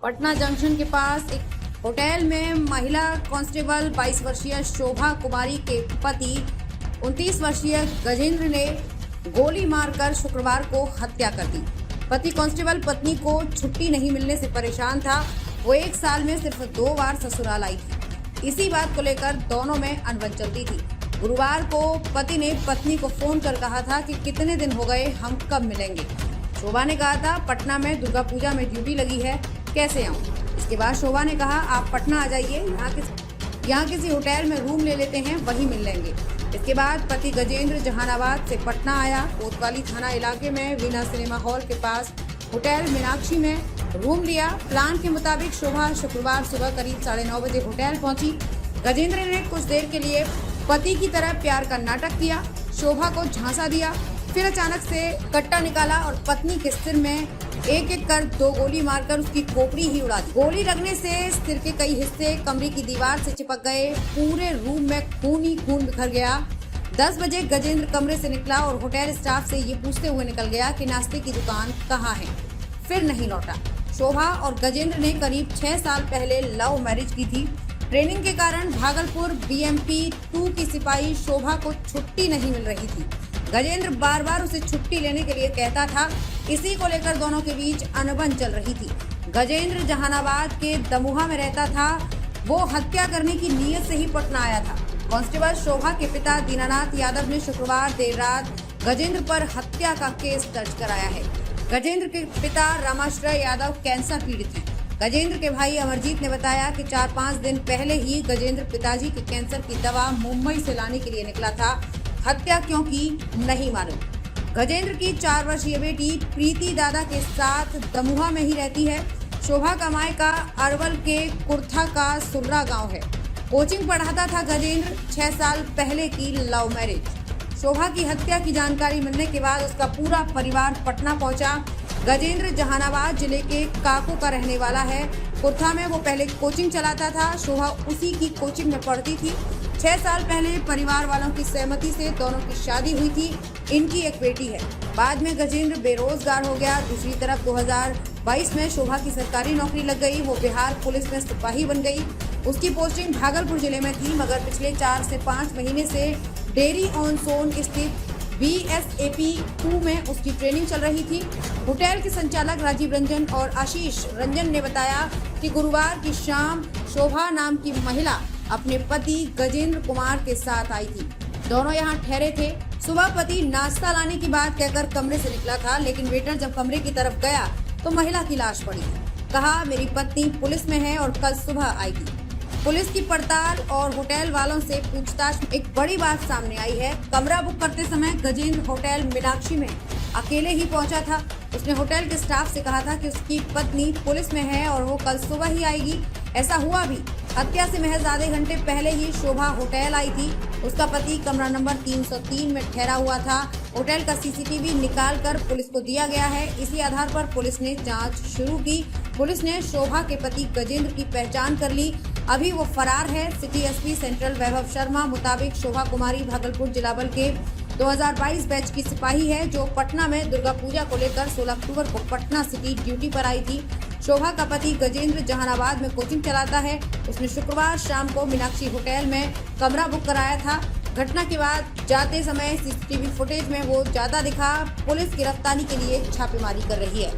Patna junction के पास एक hotel में महिला कांस्टेबल 22 वर्षीय शोभा कुमारी के पति 29 वर्षीय गजेंद्र ने गोली मारकर शुक्रवार को हत्या कर दी। पति कांस्टेबल पत्नी को छुट्टी नहीं मिलने से परेशान था। वो 1 साल में सिर्फ 2 बार ससुराल आई थी। इसी बात को लेकर दोनों में अनबन चलती थी। गुरुवार को पति ने पत्नी को फोन कर कहा था कि कितने दिन हो गए, हम कब मिलेंगे। शोभा ने कहा था, पटना में दुर्गा पूजा में ड्यूटी लगी है, कैसे आऊँ। इसके बाद शोभा ने कहा, आप पटना आ जाइए, यहाँ किसी होटल में रूम ले लेते हैं, वहीं मिल लेंगे। इसके बाद पति गजेंद्र जहानाबाद से पटना आया। कोतवाली थाना इलाके में वीना सिनेमा हॉल के पास होटल मीनाक्षी में रूम लिया। प्लान के मुताबिक शोभा शुक्रवार सुबह करीब 9:30 बजे होटल पहुंची। गजेंद्र ने कुछ देर के लिए पति की तरह प्यार का नाटक किया, शोभा को झांसा दिया, फिर अचानक से कट्टा निकाला और पत्नी के सिर में एक एक कर 2 गोली मारकर उसकी खोपड़ी ही उड़ा दी। गोली लगने से सिर के कई हिस्से कमरे की दीवार से चिपक गए। पूरे रूम में खून ही खून बिखर गया। 10 बजे गजेंद्र कमरे से निकला और होटल स्टाफ से ये पूछते हुए निकल गया कि नाश्ते की दुकान कहाँ है। फिर नहीं लौटा। शोभा और गजेंद्र ने करीब 6 साल पहले लव मैरिज की थी। ट्रेनिंग के कारण भागलपुर BMP 2 की सिपाही शोभा को छुट्टी नहीं मिल रही थी। गजेंद्र बार बार उसे छुट्टी लेने के लिए कहता था। इसी को लेकर दोनों के बीच अनबन चल रही थी। गजेंद्र जहानाबाद के दमुहा में रहता था। वो हत्या करने की नीयत से ही पटना आया था। कांस्टेबल शोभा के पिता दीनानाथ यादव ने शुक्रवार देर रात गजेंद्र पर हत्या का केस दर्ज कराया है। गजेंद्र के पिता रामाश्रय यादव कैंसर पीड़ित हैं। गजेंद्र के भाई अमरजीत ने बताया कि 4-5 दिन पहले ही गजेंद्र पिताजी के कैंसर की दवा मुंबई से लाने के लिए निकला था। हत्या क्यों की नहीं मालूम। गजेंद्र की 4 वर्षीय बेटी प्रीति दादा के साथ दमुहा में ही रहती है। शोभा का मायका अरवल के कुर्था का सुर्रा गांव है। कोचिंग पढ़ाता था गजेंद्र। 6 साल पहले की लव मैरिज। शोभा की हत्या की जानकारी मिलने के बाद उसका पूरा परिवार पटना पहुंचा। गजेंद्र जहानाबाद जिले के काको का रहने वाला है। कुर्था में वो पहले कोचिंग चलाता था। शोभा उसी की कोचिंग में पढ़ती थी। 6 साल पहले परिवार वालों की सहमति से दोनों की शादी हुई थी। इनकी एक बेटी है। बाद में गजेंद्र बेरोजगार हो गया। दूसरी तरफ 2022 में शोभा की सरकारी नौकरी लग गई। वो बिहार पुलिस में सिपाही बन गई। उसकी पोस्टिंग भागलपुर जिले में थी, मगर पिछले 4 से 5 महीने से डेरी ऑन सोन स्थित BSAP 2 में उसकी ट्रेनिंग चल रही थी। होटल के संचालक राजीव रंजन और आशीष रंजन ने बताया कि गुरुवार की शाम शोभा नाम की महिला अपने पति गजेंद्र कुमार के साथ आई थी। दोनों यहाँ ठहरे थे। सुबह पति नाश्ता लाने की बात कहकर कमरे से निकला था, लेकिन वेटर जब कमरे की तरफ गया तो महिला की लाश पड़ी थी। कहा, मेरी पत्नी पुलिस में है और कल सुबह आएगी। पुलिस की पड़ताल और होटल वालों से पूछताछ में एक बड़ी बात सामने आई है। कमरा बुक करते समय गजेंद्र होटल मीनाक्षी में अकेले ही पहुंचा था। उसने होटल के स्टाफ से कहा था कि उसकी पत्नी पुलिस में है और वो कल सुबह ही आएगी। ऐसा हुआ भी। हत्या से महज आधे घंटे पहले ही शोभा होटल आई थी। उसका पति कमरा नंबर 303 में ठहरा हुआ था। होटल का CCTV निकाल कर पुलिस को दिया गया है। इसी आधार पर पुलिस ने जांच शुरू की। पुलिस ने शोभा के पति गजेंद्र की पहचान कर ली। अभी वो फरार है। सिटी SP सेंट्रल वैभव शर्मा मुताबिक शोभा कुमारी भागलपुर जिला बल के 2022 बैच की सिपाही है, जो पटना में दुर्गा पूजा को लेकर 16 अक्टूबर को पटना सिटी ड्यूटी पर आई थी। शोभा का पति गजेंद्र जहानाबाद में कोचिंग चलाता है। उसने शुक्रवार शाम को मीनाक्षी होटल में कमरा बुक कराया था। घटना के बाद जाते समय CCTV फुटेज में वो ज्यादा दिखा। पुलिस गिरफ्तारी के लिए छापेमारी कर रही है।